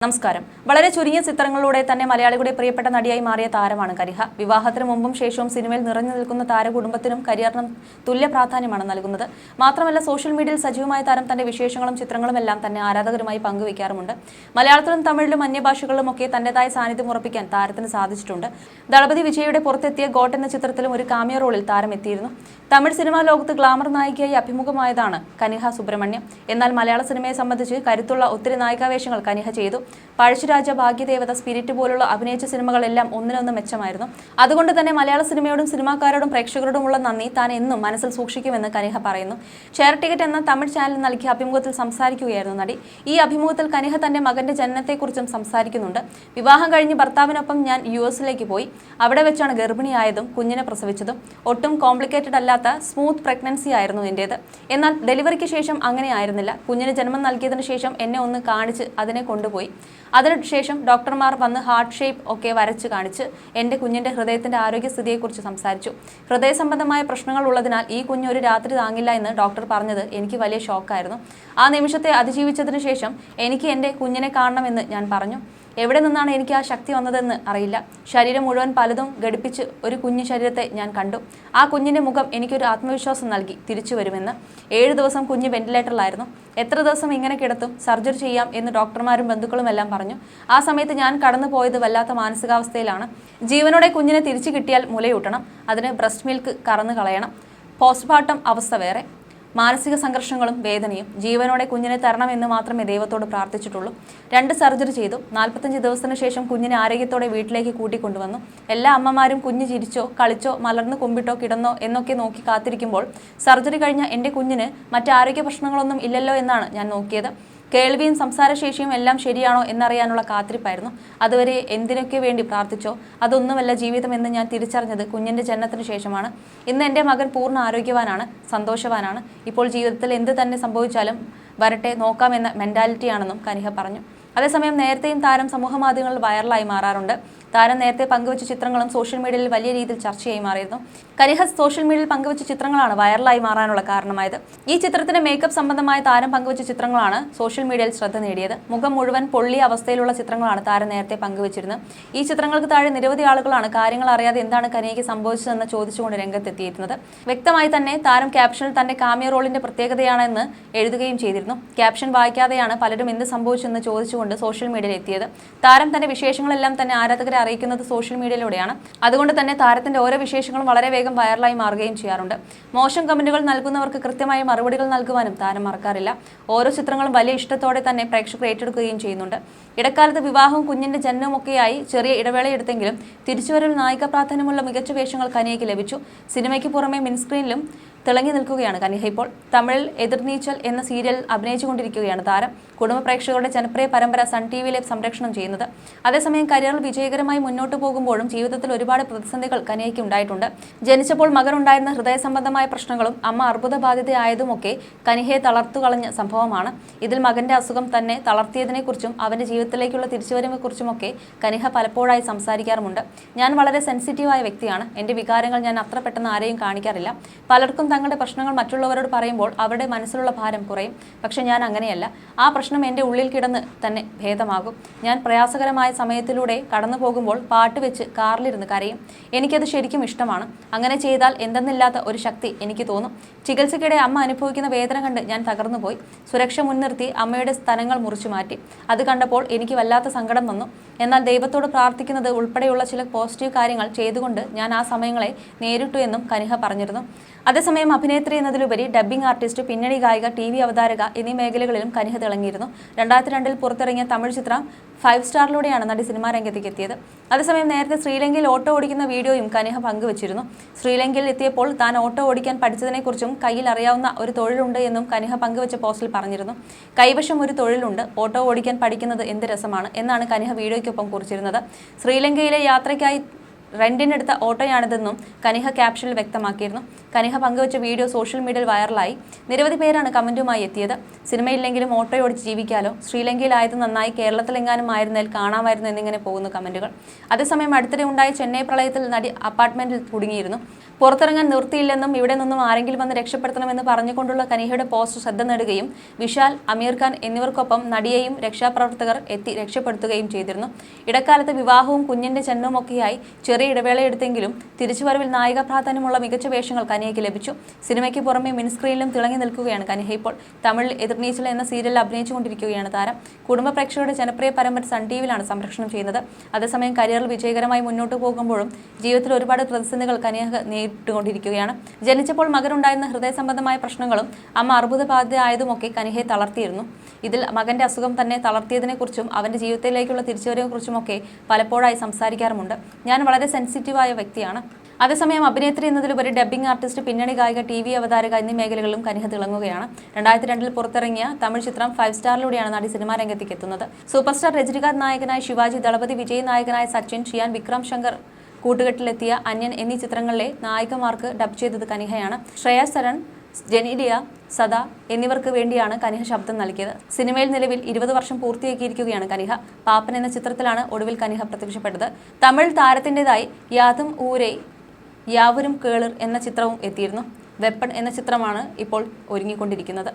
നമസ്കാരം. വളരെ ചുരുങ്ങിയ ചിത്രങ്ങളിലൂടെ തന്നെ മലയാളികളുടെ പ്രിയപ്പെട്ട നടിയായി മാറിയ താരമാണ് കനിഹ. വിവാഹത്തിന് മുമ്പും ശേഷവും സിനിമയിൽ നിറഞ്ഞു നിൽക്കുന്ന താരകുടുംബത്തിനും കരിയറിനും തുല്യ പ്രാധാന്യമാണ് നൽകുന്നത്. മാത്രമല്ല, സോഷ്യൽ മീഡിയയിൽ സജീവമായ താരം തന്റെ വിശേഷങ്ങളും ചിത്രങ്ങളും എല്ലാം തന്നെ ആരാധകരുമായി പങ്കുവയ്ക്കാറുമുണ്ട്. മലയാളത്തിലും തമിഴിലും അന്യഭാഷകളിലുമൊക്കെ തന്റേതായ സാന്നിധ്യം ഉറപ്പിക്കാൻ താരത്തിന് സാധിച്ചിട്ടുണ്ട്. ദളപതി വിജയയുടെ പുറത്തെത്തിയ ഗോട്ട് എന്ന ചിത്രത്തിലും ഒരു കാമിയോ റോളിൽ താരം എത്തിയിരുന്നു. തമിഴ് സിനിമാ ലോകത്ത് ഗ്ലാമർ നായികയായി അഭിമുഖമായതാണ് കനിഹ സുബ്രഹ്മണ്യം. എന്നാൽ മലയാള സിനിമയെ സംബന്ധിച്ച് കരുത്തുള്ള ഒത്തിരി നായികാവേഷങ്ങൾ കനിഹ ചെയ്തു. പഴശ്ശിരാജ, ഭാഗ്യദേവത, സ്പിരിറ്റ് പോലുള്ള അഭിനയിച്ച സിനിമകളെല്ലാം ഒന്നിനൊന്ന് മെച്ചമായിരുന്നു. അതുകൊണ്ട് തന്നെ മലയാള സിനിമയോടും സിനിമാക്കാരോടും പ്രേക്ഷകരോടുമുള്ള നന്ദി താൻ എന്നും മനസ്സിൽ സൂക്ഷിക്കുമെന്ന് കനിഹ പറയുന്നു. ഷെയർ ടിക്കറ്റ് എന്ന തമിഴ് ചാനലിൽ നൽകിയ അഭിമുഖത്തിൽ സംസാരിക്കുകയായിരുന്നു നടി. ഈ അഭിമുഖത്തിൽ കനിഹ തന്റെ മകന്റെ ജനനത്തെക്കുറിച്ചും സംസാരിക്കുന്നുണ്ട്. വിവാഹം കഴിഞ്ഞ് ഭർത്താവിനൊപ്പം ഞാൻ US-ലേക്ക് പോയി. അവിടെ വെച്ചാണ് ഗർഭിണിയായതും കുഞ്ഞിനെ പ്രസവിച്ചതും. ഒട്ടും കോംപ്ലിക്കേറ്റഡ് അല്ലാത്ത സ്മൂത്ത് പ്രഗ്നൻസി ആയിരുന്നു എന്റേത്. എന്നാൽ ഡെലിവറിക്ക് ശേഷം അങ്ങനെ ആയിരുന്നില്ല. കുഞ്ഞിന് ജന്മം നൽകിയതിനു ശേഷം എന്നെ ഒന്ന് കാണിച്ച് അതിനെ കൊണ്ടുപോയി. അതിനുശേഷം ഡോക്ടർമാർ വന്ന് ഹാർട്ട് ഷേപ്പ് ഒക്കെ വരച്ച് കാണിച്ച് എൻ്റെ കുഞ്ഞിൻ്റെ ഹൃദയത്തിൻ്റെ ആരോഗ്യസ്ഥിതിയെക്കുറിച്ച് സംസാരിച്ചു. ഹൃദയ സംബന്ധമായ പ്രശ്നങ്ങൾ ഉള്ളതിനാൽ ഈ കുഞ്ഞ് ഒരു രാത്രി താങ്ങില്ല എന്ന് ഡോക്ടർ പറഞ്ഞത് എനിക്ക് വലിയ ഷോക്കായിരുന്നു. ആ നിമിഷത്തെ അതിജീവിച്ചതിന് ശേഷം എനിക്ക് എൻ്റെ കുഞ്ഞിനെ കാണണമെന്ന് ഞാൻ പറഞ്ഞു. എവിടെ നിന്നാണ് എനിക്ക് ആ ശക്തി വന്നതെന്ന് അറിയില്ല. ശരീരം മുഴുവൻ പലതും ഘടിപ്പിച്ച് ഒരു കുഞ്ഞു ശരീരത്തെ ഞാൻ കണ്ടു. ആ കുഞ്ഞിൻ്റെ മുഖം എനിക്കൊരു ആത്മവിശ്വാസം നൽകി തിരിച്ചു വരുമെന്ന്. 7 ദിവസം കുഞ്ഞ് വെന്റിലേറ്ററിലായിരുന്നു. എത്ര ദിവസം ഇങ്ങനെ കിടത്തും, സർജറി ചെയ്യാം എന്ന് ഡോക്ടർമാരും ബന്ധുക്കളും എല്ലാം പറഞ്ഞു. ആ സമയത്ത് ഞാൻ കടന്നു പോയത് വല്ലാത്ത മാനസികാവസ്ഥയിലാണ്. ജീവനോടെ കുഞ്ഞിനെ തിരിച്ചു കിട്ടിയാൽ മുലയൂട്ടണം, അതിന് ബ്രസ്റ്റ് മിൽക്ക് കറന്നു കളയണം. പോസ്റ്റ്മോർട്ടം അവസ്ഥ വേറെ. മാനസിക സംഘർഷങ്ങളും വേദനയും. ജീവനോടെ കുഞ്ഞിനെ തരണമെന്ന് മാത്രമേ ദൈവത്തോട് പ്രാർത്ഥിച്ചിട്ടുള്ളൂ. 2 സർജറി ചെയ്തു. 45 ദിവസത്തിന് ശേഷം കുഞ്ഞിനെ ആരോഗ്യത്തോടെ വീട്ടിലേക്ക് കൂട്ടിക്കൊണ്ടുവന്നു. എല്ലാ അമ്മമാരും കുഞ്ഞ് ചിരിച്ചോ കളിച്ചോ മലർന്ന് കുമ്പിട്ടോ കിടന്നോ എന്നൊക്കെ നോക്കി കാത്തിരിക്കുമ്പോൾ സർജറി കഴിഞ്ഞ എൻ്റെ കുഞ്ഞിന് മറ്റ് ആരോഗ്യ പ്രശ്നങ്ങളൊന്നും ഇല്ലല്ലോ എന്നാണ് ഞാൻ നോക്കിയത്. കേൾവിയും സംസാരശേഷിയും എല്ലാം ശരിയാണോ എന്നറിയാനുള്ള കാത്തിരിപ്പായിരുന്നു. അതുവരെ എന്തിനൊക്കെ വേണ്ടി പ്രാർത്ഥിച്ചോ അതൊന്നുമല്ല ജീവിതം എന്ന് ഞാൻ തിരിച്ചറിഞ്ഞത് കുഞ്ഞിൻ്റെ ജനനത്തിന് ശേഷമാണ്. ഇന്ന് എൻ്റെ മകൻ പൂർണ്ണ ആരോഗ്യവാനാണ്, സന്തോഷവാനാണ്. ഇപ്പോൾ ജീവിതത്തിൽ എന്ത് തന്നെ സംഭവിച്ചാലും വരട്ടെ, നോക്കാമെന്ന മെൻറ്റാലിറ്റിയാണെന്നും കനിഹ പറഞ്ഞു. അതേസമയം നേരത്തെയും താരം സമൂഹമാധ്യമങ്ങളിൽ വൈറലായി മാറാറുണ്ട്. താരം നേരത്തെ പങ്കുവച്ച ചിത്രങ്ങളും സോഷ്യൽ മീഡിയയിൽ വലിയ രീതിയിൽ ചർച്ചയായി മാറിയിരുന്നു. കനിഹ സോഷ്യൽ മീഡിയയിൽ പങ്കുവച്ച ചിത്രങ്ങളാണ് വൈറലായി മാറാനുള്ള കാരണമായത്. ഈ ചിത്രത്തിന്റെ മേക്കപ്പ് സംബന്ധമായ താരം പങ്കുവച്ച ചിത്രങ്ങളാണ് സോഷ്യൽ മീഡിയയിൽ ശ്രദ്ധ നേടിയത്. മുഖം മുഴുവൻ പൊള്ളിയ അവസ്ഥയിലുള്ള ചിത്രങ്ങളാണ് താരം നേരത്തെ പങ്കുവച്ചിരുന്നത്. ഈ ചിത്രങ്ങൾക്ക് താഴെ നിരവധി ആളുകളാണ് കാര്യങ്ങൾ അറിയാതെ എന്താണ് കനിഹയ്ക്ക് സംഭവിച്ചതെന്ന് ചോദിച്ചുകൊണ്ട് രംഗത്തെത്തിയിരുന്നത്. വ്യക്തമായി തന്നെ താരം ക്യാപ്ഷനിൽ തന്റെ കാമിയോ റോളിന്റെ പ്രത്യേകതയാണെന്ന് എഴുതുകയും ചെയ്തിരുന്നു. ക്യാപ്ഷൻ വായിക്കാതെയാണ് പലരും എന്ത് സംഭവിച്ചെന്ന് ചോദിച്ചുകൊണ്ട് സോഷ്യൽ മീഡിയയിൽ എത്തിയത്. താരം തന്റെ വിശേഷങ്ങളെല്ലാം തന്നെ ആരാധകരെ അറിയിക്കുന്നത് സോഷ്യൽ മീഡിയയിലൂടെയാണ്. അതുകൊണ്ട് തന്നെ താരത്തിന്റെ ഓരോ വിശേഷങ്ങളും വളരെ വേഗം വൈറലായി മാറുകയും ചെയ്യാറുണ്ട്. മോശം കമന്റുകൾ നൽകുന്നവർക്ക് കൃത്യമായ മറുപടികൾ നൽകുവാനും താരം മറക്കാറില്ല. ഓരോ ചിത്രങ്ങളും വലിയ ഇഷ്ടത്തോടെ തന്നെ പ്രേക്ഷകർ ഏറ്റെടുക്കുകയും ചെയ്യുന്നുണ്ട്. ഇടക്കാലത്ത് വിവാഹവും കുഞ്ഞിന്റെ ജനനവും ഒക്കെയായി ചെറിയ ഇടവേളയെടുത്തെങ്കിലും തിരിച്ചുവരവിൽ നായിക പ്രാധാന്യമുള്ള മികച്ച വേഷങ്ങൾ കനിഹയ്ക്ക് ലഭിച്ചു. സിനിമയ്ക്ക് പുറമെ മിൻസ്ക്രീനിലും തിളങ്ങി നിൽക്കുകയാണ് കനിഹ ഇപ്പോൾ. തമിഴിൽ എതിർനീച്ചൽ എന്ന സീരിയലിൽ അഭിനയിച്ചുകൊണ്ടിരിക്കുകയാണ് താരം. കുടുംബ പ്രേക്ഷകരുടെ ജനപ്രിയ പരമ്പര സൺ TV-യിലെ സംരക്ഷണം ചെയ്യുന്നത്. അതേസമയം കരിയറിൽ വിജയകരമായി മുന്നോട്ട് പോകുമ്പോഴും ജീവിതത്തിൽ ഒരുപാട് പ്രതിസന്ധികൾ കനിഹയ്ക്ക് ഉണ്ടായിട്ടുണ്ട്. ജനിച്ചപ്പോൾ മകനുണ്ടായിരുന്ന ഹൃദയ സംബന്ധമായ പ്രശ്നങ്ങളും അമ്മ അർബുദബാധിതയായതുമൊക്കെ കനിഹയെ തളർത്തുകളഞ്ഞ സംഭവമാണ്. ഇതിൽ മകന്റെ അസുഖം തന്നെ തളർത്തിയതിനെക്കുറിച്ചും അവന്റെ ജീവിതത്തിലേക്കുള്ള തിരിച്ചുവരവിനെക്കുറിച്ചുമൊക്കെ കനിഹ പലപ്പോഴായി സംസാരിക്കാറുമുണ്ട്. ഞാൻ വളരെ സെൻസിറ്റീവായ വ്യക്തിയാണ്. എൻ്റെ വികാരങ്ങൾ ഞാൻ അത്ര പെട്ടെന്ന് ആരെയും കാണിക്കാറില്ല. പലർക്കും തങ്ങളുടെ പ്രശ്നങ്ങൾ മറ്റുള്ളവരോട് പറയുമ്പോൾ അവരുടെ മനസ്സിലുള്ള ഭാരം കുറയും. പക്ഷെ ഞാൻ അങ്ങനെയല്ല. ആ പ്രശ്നം എൻ്റെ ഉള്ളിൽ കിടന്ന് തന്നെ ഭേദമാകും. ഞാൻ പ്രയാസകരമായ സമയത്തിലൂടെ കടന്നു പോകുമ്പോൾ പാട്ട് വെച്ച് കാറിലിരുന്ന് കരയും. എനിക്കത് ശരിക്കും ഇഷ്ടമാണ്. അങ്ങനെ ചെയ്താൽ എന്തെന്നില്ലാത്ത ഒരു ശക്തി എനിക്ക് തോന്നും. ചികിത്സയ്ക്കിടെ അമ്മ അനുഭവിക്കുന്ന വേദന കണ്ട് ഞാൻ തകർന്നുപോയി. സുരക്ഷ മുൻനിർത്തി അമ്മയുടെ സ്തനങ്ങൾ മുറിച്ചു മാറ്റി. അത് കണ്ടപ്പോൾ എനിക്ക് വല്ലാത്ത സങ്കടം വന്നു. എന്നാൽ ദൈവത്തോട് പ്രാർത്ഥിക്കുന്നത് ഉൾപ്പെടെയുള്ള ചില പോസിറ്റീവ് കാര്യങ്ങൾ ചെയ്തുകൊണ്ട് ഞാൻ ആ സമയങ്ങളെ നേരിട്ടു എന്നും കനിഹ പറഞ്ഞിരുന്നു. അതേസമയം അഭിനേത്രി എന്നതിലുപരി ഡബ്ബിംഗ് ആർട്ടിസ്റ്റ്, പിന്നണി ഗായിക, TV അവതാരക എന്നീ മേഖലകളിലും കനിഹ തിളങ്ങിയിരുന്നു. 2002 പുറത്തിറങ്ങിയ തമിഴ് ചിത്രം 5 സ്റ്റാറിലൂടെയാണ് നടി സിനിമാ രംഗത്തേക്ക് എത്തിയത്. അതേസമയം നേരത്തെ ശ്രീലങ്കയിൽ ഓട്ടോ ഓടിക്കുന്ന വീഡിയോയും കനിഹ പങ്കുവച്ചിരുന്നു. ശ്രീലങ്കയിൽ എത്തിയപ്പോൾ താൻ ഓട്ടോ ഓടിക്കാൻ പഠിച്ചതിനെക്കുറിച്ചും കയ്യിൽ അറിയാവുന്ന ഒരു തൊഴിലുണ്ട് എന്നും കനിഹ പങ്കുവച്ച പോസ്റ്റിൽ പറഞ്ഞിരുന്നു. കൈവശം ഒരു തൊഴിലുണ്ട്, ഓട്ടോ ഓടിക്കാൻ പഠിക്കുന്നത് എന്ത് രസമാണ് എന്നാണ് കനിഹ വീഡിയോയ്ക്കൊപ്പം കുറിച്ചിരുന്നത്. ശ്രീലങ്കയിലെ യാത്രയ്ക്കായി റെന്റിനെടുത്ത ഓട്ടോയാണിതെന്നും കനിഹ ക്യാപ്ഷനിൽ വ്യക്തമാക്കിയിരുന്നു. കനിഹ പങ്കുവച്ച വീഡിയോ സോഷ്യൽ മീഡിയയിൽ വൈറലായി. നിരവധി പേരാണ് കമന്റുമായി എത്തിയത്. സിനിമയില്ലെങ്കിലും ഓട്ടോയോടിച്ച് ജീവിക്കാലോ, ശ്രീലങ്കയിലായത് നന്നായി, കേരളത്തിലെങ്ങാനും ആയിരുന്നാൽ കാണാമായിരുന്നു എന്നിങ്ങനെ പോകുന്നു കമന്റുകൾ. അതേസമയം അടുത്തിടെ ഉണ്ടായ ചെന്നൈ പ്രളയത്തിൽ നടി അപ്പാർട്ട്മെന്റിൽ കുടുങ്ങിയിരുന്നു. പുറത്തിറങ്ങാൻ നിർത്തിയില്ലെന്നും ഇവിടെ നിന്നും ആരെങ്കിലും വന്ന് രക്ഷപ്പെടുത്തണമെന്ന് പറഞ്ഞുകൊണ്ടുള്ള കനിഹയുടെ പോസ്റ്റ് ശ്രദ്ധ നേടുകയും വിശാൽ, അമീർ ഖാൻ എന്നിവർക്കൊപ്പം നടിയെയും രക്ഷാപ്രവർത്തകർ എത്തി രക്ഷപ്പെടുത്തുകയും ചെയ്തിരുന്നു. ഇടക്കാലത്ത് വിവാഹവും കുഞ്ഞിന്റെ ജനനവുമൊക്കെയായി ചെറിയ ഇടവേളയെടുത്തെങ്കിലും തിരിച്ചുവരവിൽ നായിക പ്രാധാന്യമുള്ള മികച്ച വേഷങ്ങൾ കനിഹയ്ക്ക് ലഭിച്ചു. സിനിമയ്ക്ക് പുറമെ മിനിസ്ക്രീനിലും തിളങ്ങി നിൽക്കുകയാണ് കനിഹ ഇപ്പോൾ. തമിഴിൽ എതിർനീച്ചൽ എന്ന സീരിയലിൽ അഭിനയിച്ചുകൊണ്ടിരിക്കുകയാണ് താരം. കുടുംബ പ്രേക്ഷകരുടെ ജനപ്രിയ പരമ്പര സൺ ടിവിയിലാണ് സംപ്രേഷണം ചെയ്യുന്നത്. അതേസമയം കരിയറിൽ വിജയകരമായി മുന്നോട്ട് പോകുമ്പോഴും ജീവിതത്തിൽ ഒരുപാട് പ്രതിസന്ധികൾ കനിഹ നേരിട്ടുകൊണ്ടിരിക്കുകയാണ്. ജനിച്ചപ്പോൾ മകനുണ്ടായിരുന്ന ഹൃദയ സംബന്ധമായ പ്രശ്നങ്ങളും അമ്മ അർബുദബാധിതയായതുമൊക്കെ കനിഹയെ തളർത്തിയിരുന്നു. ഇതിൽ മകന്റെ അസുഖം തന്നെ തളർത്തിയതിനെക്കുറിച്ചും അവന്റെ ജീവിതത്തിലേക്കുള്ള തിരിച്ചുവരവിനെക്കുറിച്ചുമൊക്കെ പലപ്പോഴായി സംസാരിക്കാറുമുണ്ട്. ഞാൻ വളരെ സെൻസിറ്റീവായ വ്യക്തിയാണ്. അതേസമയം അഭിനേത്രി എന്നതിലുപരി ഡബ്ബിംഗ് ആർട്ടിസ്റ്റ്, പിന്നണി ഗായിക, TV അവതാരക എന്നീ മേഖലകളിലും കനിഹ തിളങ്ങുകയാണ്. 2002 പുറത്തിറങ്ങിയ തമിഴ് ചിത്രം 5 സ്റ്റാറിലൂടെയാണ് നടി സിനിമാ രംഗത്തേക്ക് എത്തുന്നത്. സൂപ്പർ സ്റ്റാർ രജനികാന്ത് നായകനായ ശിവാജി, ദളപതി വിജയ് നായകനായ സച്ചിൻ, ഷിയാൻ വിക്രം ശങ്കർ കൂട്ടുകെട്ടിലെത്തിയ അന്യൻ എന്നീ ചിത്രങ്ങളിലെ നായികമാർക്ക് ഡബ് ചെയ്തത് കനിഹയാണ്. ശ്രേയ സരൺ, ജെനീലിയ, സദ എന്നിവർക്ക് വേണ്ടിയാണ് കനിഹ ശബ്ദം നൽകിയത്. സിനിമയിൽ നിലവിൽ 20 വർഷം പൂർത്തിയാക്കിയിരിക്കുകയാണ് കനിഹ. പാപ്പൻ എന്ന ചിത്രത്തിലാണ് ഒടുവിൽ കനിഹ പ്രത്യക്ഷപ്പെട്ടത്. തമിഴ് താരത്തിൻ്റെതായി യാതും ഊരൈ യാവരും കേളിർ എന്ന ചിത്രവും എത്തിയിരുന്നു. വെപ്പൺ എന്ന ചിത്രമാണ് ഇപ്പോൾ ഒരുങ്ങിക്കൊണ്ടിരിക്കുന്നത്.